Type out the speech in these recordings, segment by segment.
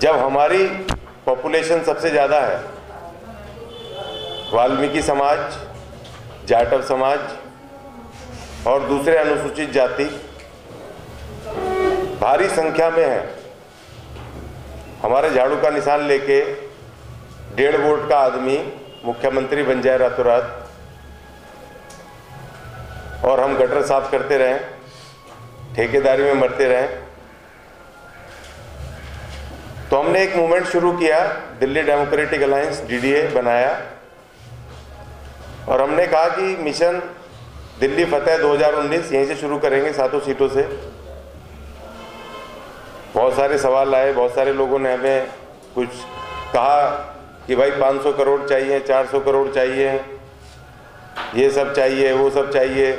जब हमारी पॉपुलेशन सबसे ज़्यादा है, वाल्मीकि समाज, जाटव समाज और दूसरे अनुसूचित जाति भारी संख्या में है, हमारे झाड़ू का निशान लेके 1.5 वोट का आदमी मुख्यमंत्री बन जाए रातों रात और हम गटर साफ करते रहें, ठेकेदारी में मरते रहें, तो हमने एक मूवमेंट शुरू किया, दिल्ली डेमोक्रेटिक अलायंस DDA बनाया और हमने कहा कि मिशन दिल्ली फतेह 2019 यहीं से शुरू करेंगे, 7 सीटों से। बहुत सारे सवाल आए, बहुत सारे लोगों ने हमें कुछ कहा कि भाई 500 करोड़ चाहिए, 400 करोड़ चाहिए, ये सब चाहिए, वो सब चाहिए।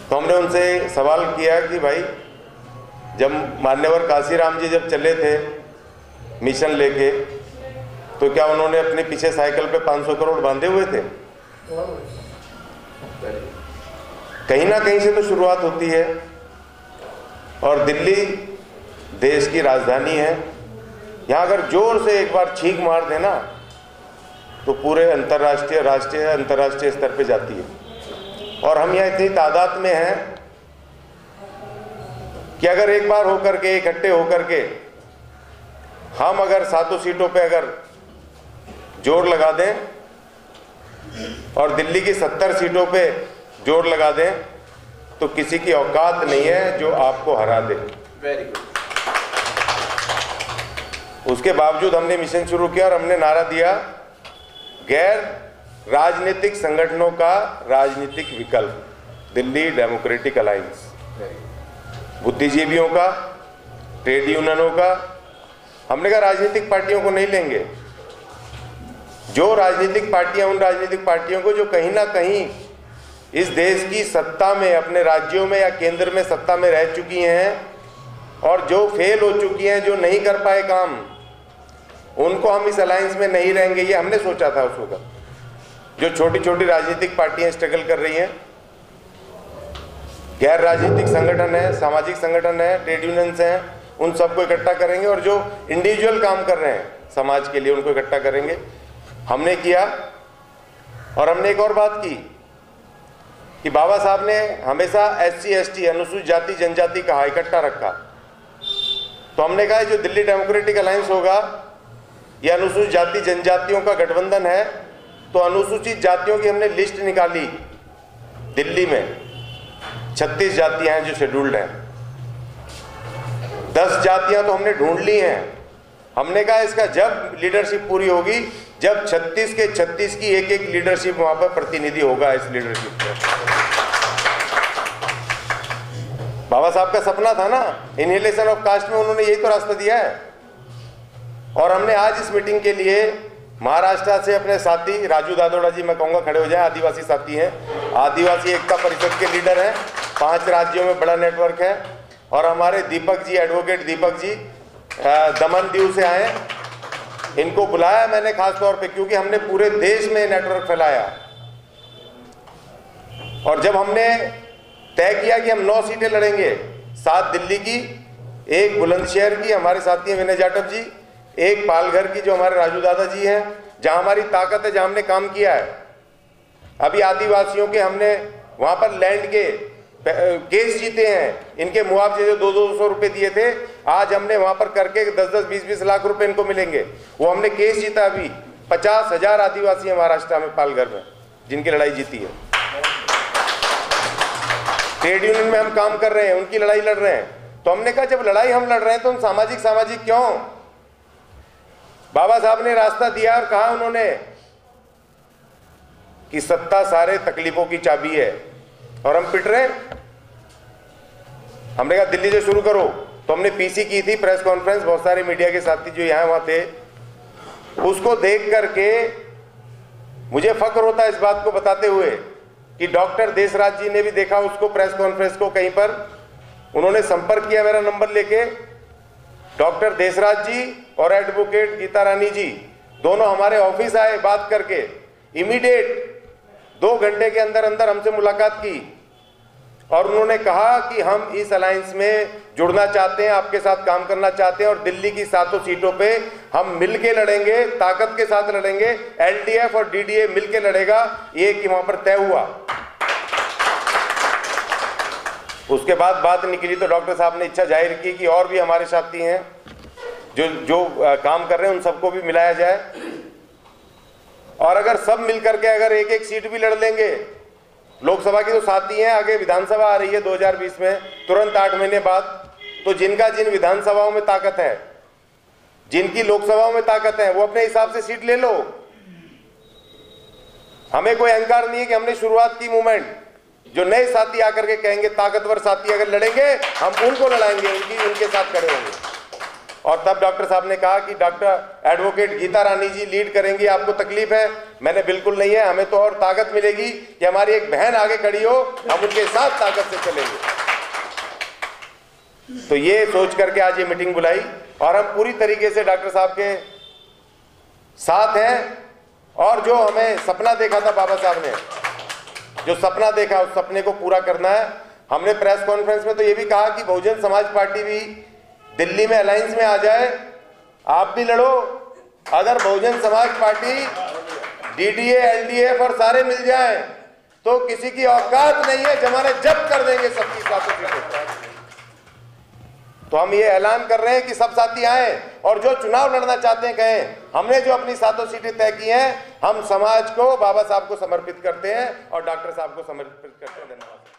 तो हमने उनसे सवाल किया कि भाई जब मान्यवर काशीराम जी जब चले थे मिशन लेके, तो क्या उन्होंने अपने पीछे साइकिल पे 500 करोड़ बांधे हुए थे? कहीं ना कहीं से तो शुरुआत होती है और दिल्ली देश की राजधानी है। यहाँ अगर जोर से एक बार छींक मार देना तो पूरे अंतर्राष्ट्रीय, राष्ट्रीय, अंतर्राष्ट्रीय स्तर पे जाती है। और हम यहाँ इतनी तादाद में हैं कि अगर एक बार होकर के, इकट्ठे होकर के हम अगर 7 सीटों पे अगर जोर लगा दें और दिल्ली की 70 सीटों पे जोर लगा दें तो किसी की औकात नहीं है जो आपको हरा दे। Very good. उसके बावजूद हमने मिशन शुरू किया और हमने नारा दिया, गैर राजनीतिक संगठनों का राजनीतिक विकल्प, दिल्ली डेमोक्रेटिक अलायंस। बुद्धिजीवियों का, ट्रेड यूनियनों का, हमने कहा राजनीतिक पार्टियों को नहीं लेंगे। जो राजनीतिक पार्टियां, उन राजनीतिक पार्टियों को जो कहीं ना कहीं इस देश की सत्ता में, अपने राज्यों में या केंद्र में सत्ता में रह चुकी हैं और जो फेल हो चुकी हैं, जो नहीं कर पाए काम, उनको हम इस अलायंस में नहीं रहेंगे, ये हमने सोचा था उस वक्त। जो छोटी छोटी राजनीतिक पार्टियां स्ट्रगल कर रही हैं, गैर राजनीतिक संगठन है, सामाजिक संगठन है, ट्रेड यूनियंस हैं, उन सबको इकट्ठा करेंगे और जो इंडिविजुअल काम कर रहे हैं समाज के लिए, उनको इकट्ठा करेंगे। हमने किया और हमने एक और बात की कि बाबा साहब ने हमेशा SC ST अनुसूचित जाति जनजाति कहा, इकट्ठा रखा। तो हमने कहा जो दिल्ली डेमोक्रेटिक अलायंस होगा, यह अनुसूचित जाति जनजातियों का गठबंधन है। तो अनुसूचित जातियों की हमने लिस्ट निकाली। दिल्ली में 36 जातियां हैं जो शेड्यूल्ड हैं, 10 जातियां तो हमने ढूंढ ली हैं। हमने कहा इसका जब लीडरशिप पूरी होगी, जब 36 के 36 की एक एक लीडरशिप वहां पर प्रतिनिधि होगा इस लीडरशिप में। बाबा साहब का सपना था ना, इनहेलेशन ऑफ कास्ट में उन्होंने यही तो रास्ता दिया है। और हमने आज इस मीटिंग के लिए महाराष्ट्र से अपने साथी राजू दादोड़ा जी, मैं कहूँगा खड़े हो जाएं, आदिवासी साथी हैं, आदिवासी एकता परिषद के लीडर हैं, 5 राज्यों में बड़ा नेटवर्क है। और हमारे दीपक जी, एडवोकेट दीपक जी दमन दीव से आए, इनको बुलाया मैंने खास तौर पे क्योंकि हमने पूरे देश में नेटवर्क फैलाया। और जब हमने तय किया कि हम 9 सीटें लड़ेंगे, 7 दिल्ली की, 1 बुलंदशहर की, हमारे साथी हैं विनय जाटव जी, 1 पालघर की जो हमारे राजू दादा जी हैं, जहां हमारी ताकत है, जहां हमने काम किया है। अभी आदिवासियों के हमने वहां पर लैंड के केस जीते हैं, इनके मुआवजे जो 200 रुपए दिए थे, आज हमने वहां पर करके 10-10, 20-20 लाख रुपए इनको मिलेंगे। वो हमने केस जीता। अभी 50,000 आदिवासी हैं महाराष्ट्र में, पालघर में, जिनकी लड़ाई जीती है। ट्रेड यूनियन में हम काम कर रहे हैं, उनकी लड़ाई लड़ रहे हैं। तो हमने कहा जब लड़ाई हम लड़ रहे हैं तो हम सामाजिक क्यों? बाबा साहब ने रास्ता दिया और कहा उन्होंने कि सत्ता सारे तकलीफों की चाबी है और हम पिट रहे हैं। हमने कहा दिल्ली से शुरू करो। तो हमने PC की थी प्रेस कॉन्फ्रेंस, बहुत सारे मीडिया के साथी जो यहाँ वहाँ थे, उसको देख करके मुझे फक्र होता है इस बात को बताते हुए कि डॉक्टर देशराज जी ने भी देखा उसको, प्रेस कॉन्फ्रेंस को, कहीं पर उन्होंने संपर्क किया मेरा नंबर लेके। डॉक्टर देशराज जी और एडवोकेट गीता रानी जी दोनों हमारे ऑफिस आए, बात करके इमीडिएट 2 घंटे के अंदर अंदर हमसे मुलाकात की और उन्होंने कहा कि हम इस अलायंस में जुड़ना चाहते हैं, आपके साथ काम करना चाहते हैं और दिल्ली की 700 सीटों पे हम मिलके लड़ेंगे, ताकत के साथ लड़ेंगे, एलडीएफ और डीडीए मिलके लड़ेगा, ये कि वहां पर तय हुआ। उसके बाद बात निकली तो डॉक्टर साहब ने इच्छा जाहिर की कि और भी हमारे साथी हैं जो काम कर रहे हैं, उन सबको भी मिलाया जाए और अगर सब मिलकर के अगर एक एक सीट भी लड़ लेंगे, लोकसभा की तो साथी हैं, आगे विधानसभा आ रही है 2020 में, तुरंत 8 महीने बाद, तो जिनका जिन विधानसभाओं में ताकत है, जिनकी लोकसभाओं में ताकत है, वो अपने हिसाब से सीट ले लो। हमें कोई अहंकार नहीं है कि हमने शुरुआत की मूवमेंट। जो नए साथी आकर के कहेंगे, ताकतवर साथी अगर लड़ेंगे, हम उनको लड़ाएंगे, उनके साथ खड़े होंगे। और तब डॉक्टर साहब ने कहा कि डॉक्टर एडवोकेट गीता रानी जी लीड करेंगी, आपको तकलीफ है? मैंने बिल्कुल नहीं है, हमें तो और ताकत मिलेगी कि हमारी एक बहन आगे खड़ी हो, हम उनके साथ ताकत से चलेंगे। तो ये सोच करके आज ये मीटिंग बुलाई और हम पूरी तरीके से डॉक्टर साहब के साथ हैं। और जो हमें सपना देखा था बाबा साहब ने, जो सपना देखा, उस सपने को पूरा करना है। हमने प्रेस कॉन्फ्रेंस में तो ये भी कहा कि बहुजन समाज पार्टी भी दिल्ली में अलायंस में आ जाए, आप भी लड़ो। अगर Bahujan Samaj party, DDA, LDF और सारे मिल जाएं तो किसी की औकात नहीं है, जमाने जब्त कर देंगे सबकी 700 सीटें। तो हम ये ऐलान कर रहे हैं कि सब साथी आए और जो चुनाव लड़ना चाहते हैं कहें। हमने जो अपनी 700 सीटें तय की हैं, हम समाज को, बाबा साहब को समर्पित करते हैं और डॉक्टर साहब को समर्पित करते हैं। धन्यवाद।